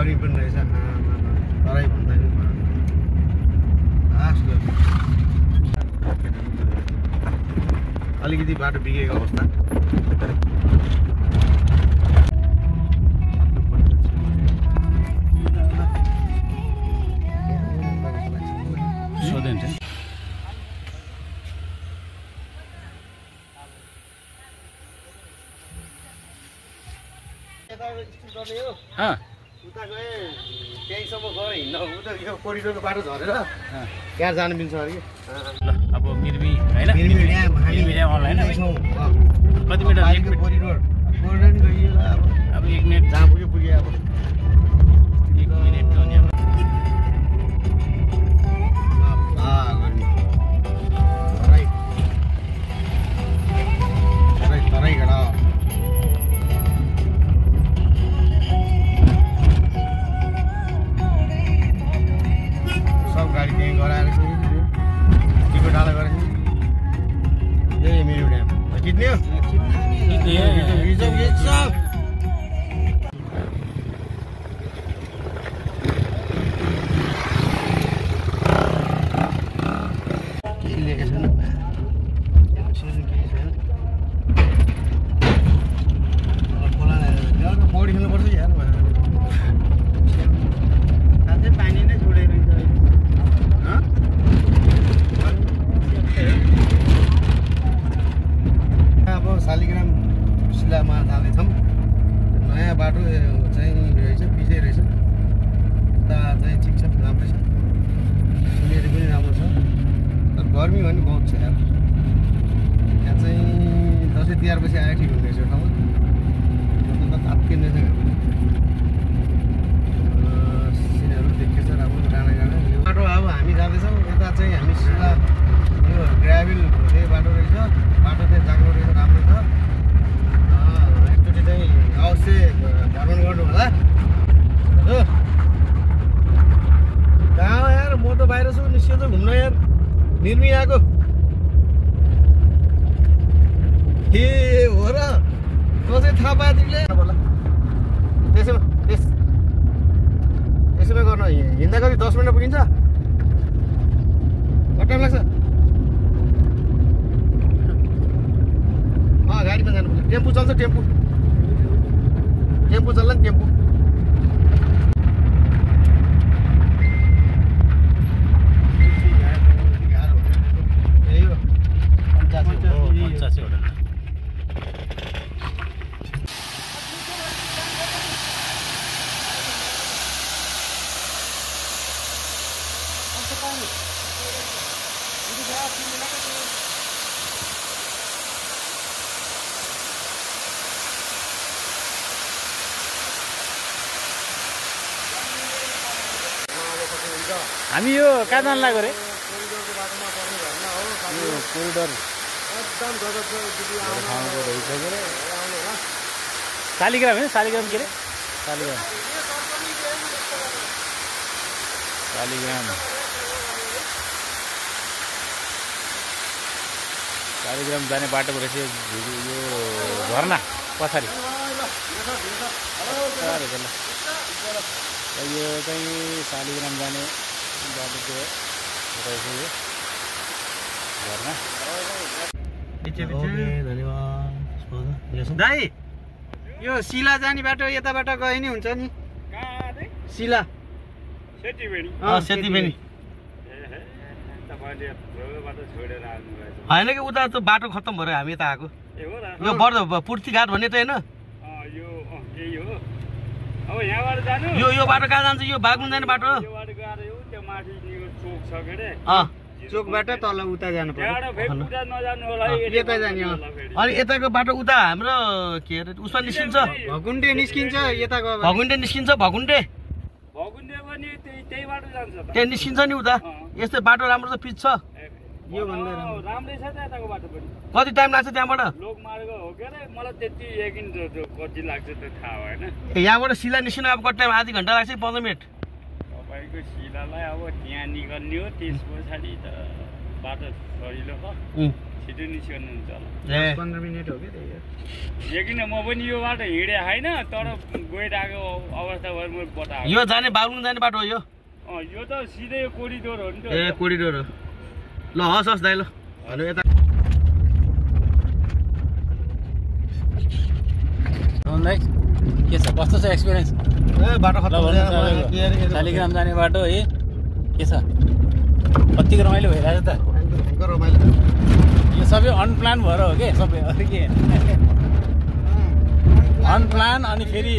गौरी पनि रहेछ तराई भन्दा अलिकति बाटो बिगेको अवस्था उता गए त्यहीँसम्म गएर हिँड्न उता यो कोरिडोरको बाटो झरेर त्यहाँ जानु मिल्छ अरे अब मिर्मी होइन कति मिटर कोरिडोर कोरिडोर गइयो अब 1 मिनट जहाँ पुग्यो पुग्यो अब 1 मिनट गर्ने तराई गडा सब गाडी त्यहीँ गराएर टिकट डाला गरेर यही मेरो ड्याम किन्ने हो केही लिएको छैन पौडी खेल्नुपर्छ यार साँच्चै पानी नै छोडेर अब शालिग्राम शिलामा जाँदैछौँ नयाँ बाटो चाहिँ रहेछ पिछे रहेछ उता चाहिँ ठिक छ राम्रै छ सिनेरी पनि राम्रो छ तर गर्मी भने बहुत छ यार यहाँ चाहिँ दसैँ तिहार पछि आए ठिक हुँदैछ यो ठाउँमा तात्किने सिनहरू देखेछ राम्रो डाँडा डाँडा यो बाटो अब हामी जाँदैछौँ यता चाहिँ हामी सिधा यो ग्राभेल हुने बाटो रहेछ बाटो चाहिँ जाग्रो रहेछ राम्रो छ एकचोटि चाहिँ अवश्य भ्रमण गर्नु होला हो कहाँ हो यार म त बाहिर छु निस्कियो त घुम्न यार निर्मी आएको ए हो र कसै थाहा पायो तिमीले होला त्यसैमा गर्न हिँड्दा कति 10 मिनट पुगिन्छ कति टाइम लाग्छ गाडीमा जानुपर्छ टेम्पू चल्छ टेम्पू चल्ला नि टेम्पू यही हो 85 होटल हामी यो कहाँ जान लाग्यो रे कोरिडोर शालिग्राम होइन शालिग्राम के अरे शालिग्राम जाने बाटोको रहेछ यो झरना पछाडि यो चाहिँ शालिग्राम जाने बाटोको रहेछ यो झरना दाइ यो शिला जाने बाटो यताबाट गए नि हुन्छ नि शिला सेतीबेनी होइन कि उता त बाटो खत्तम भएर हामी यता आएको यो बर्द पूर्ति घाट भन्ने त होइन यो बाटो कहाँ जान्छ यो बागुन जाने बाटो चोकबाट तल उता जानु पर्यो यता जाने अनि यताको बाटो उता हाम्रो के अरे उसमा निस्किन्छ भगुन्डे निस्किन्छ यताको भगुन्डे निस्किन्छ भगुन्डे त्यहाँ निस्किन्छ नि उता यस्तै बाटो राम्रो छ पिच छ यो भन्दा राम्रै छ त्यताको बाटो पनि कति टाइम लाग्छ त्यहाँबाट लोकमार्ग हो के अरे मलाई त्यति यकिन कति लाग्छ त्यो थाहा भएन यहाँबाट शिला निस्किनु अब कति टाइम आधी घन्टा लाग्छ 15 मिनट तपाईको शिलालाई अब त्यहाँ निकाल्ने हो त्यस पछाडी त बाटो सजिलो छ छिटो निस्कनु हुन्छ होला 15 मिनेट हो के किन म पनि यो बाटो हिँडे हैन तर गइरहेको अवस्थाभर म बताएको यो जाने बागलुङ जाने बाटो हो यो यो त सिधै कोरिडोर हो नि त ए कोरिडोर हो ल हस् दाइ ल हेलो यता दाइ के छ कस्तो छ एक्सपिरियन्स ए बाटो खतम शालिग्राम जाने बाटो है के छ कतिको रमाइलो भइरहेछ त रमाइलो यो सबै अनप्लान भएर हो के सबै अरू के अनप्लान अनि फेरि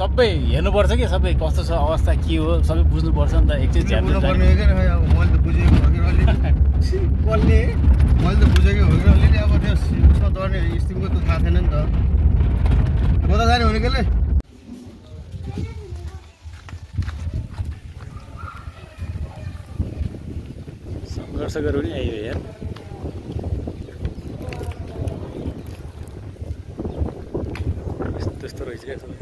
सबै हेर्नुपर्छ कि सबै कस्तो छ अवस्था के हो सबै बुझ्नुपर्छ नि त एकचोटि मैले त बुझेको हो कि मैले त बुझेको हो कि अलिअलि अब त्यो उसमा चढ्ने स्टिमको त थाहा छैन नि त कता जाने भने केले सङ्घर्ष गरौँ नि आइयो यार त्यस्तो रहेछ क्या सबै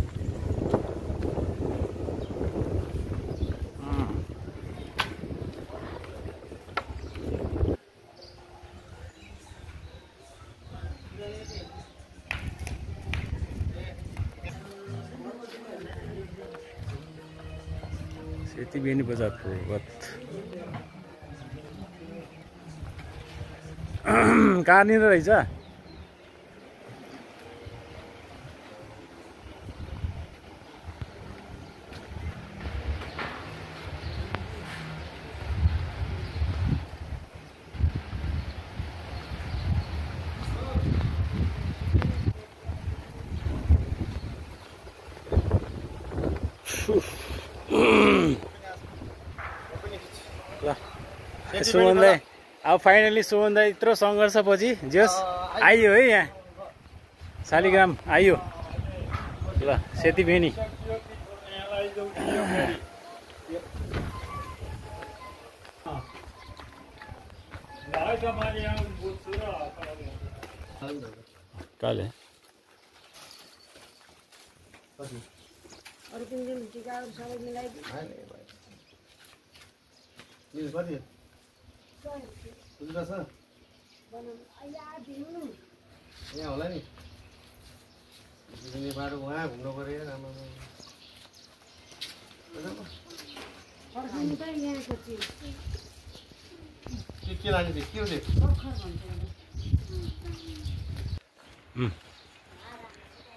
सेतीबेनी बजार पर्वत कहाँनिर रहेछ सुमन दाई अब फाइनली सुमन दाई यत्रो सङ्घर्षपछि जस आइयो है यहाँ शालिग्राम आइयो ल सेतीबेनी काले यहाँ होला नि बाटो उहाँ घुम्नु पऱ्यो के लाने के हो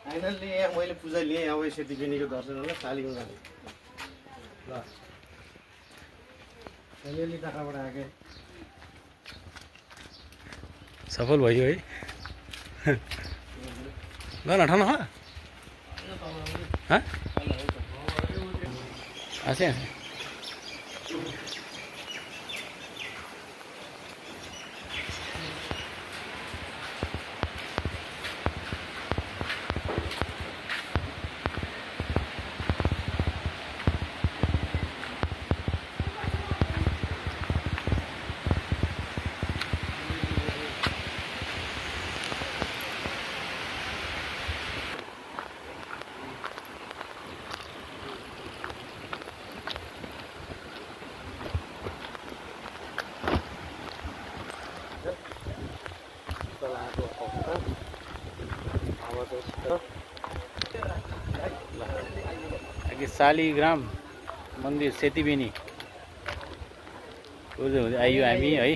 फाइनल्ली यहाँ मैले पूजा लिएँ अब सेतीबेनीको दर्शन होला शालिग्राम जाने ल अलिअलि टाढाबाट आएँ सफल भयो है ल न ठाउँ आसे शालिग्राम मन्दिर सेतीबेनी हुँदै हुँदै आइयो हामी है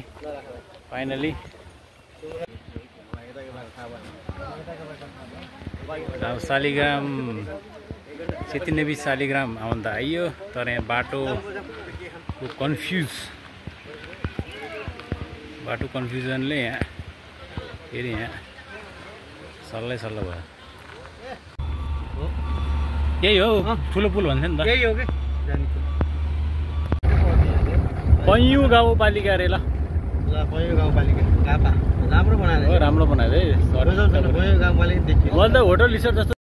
फाइनली शालिग्राम सेतीबेनी शालिग्राम आउनु त आइयो तर यहाँ बाटोको कन्फ्युजनले यहाँ फेरि यहाँ सल्लाइ सल्लाह भयो यही हो ठुलो पुल भन्छ नि त यही हो कि पैयुँ गाउँपालिका अरे ल पैयुँ गाउँपालिका राम्रो बनाएर राम्रो बनायो है पैयुँ गाउँपालिका देखियो मैले त होटल रिसोर्ट जस्तो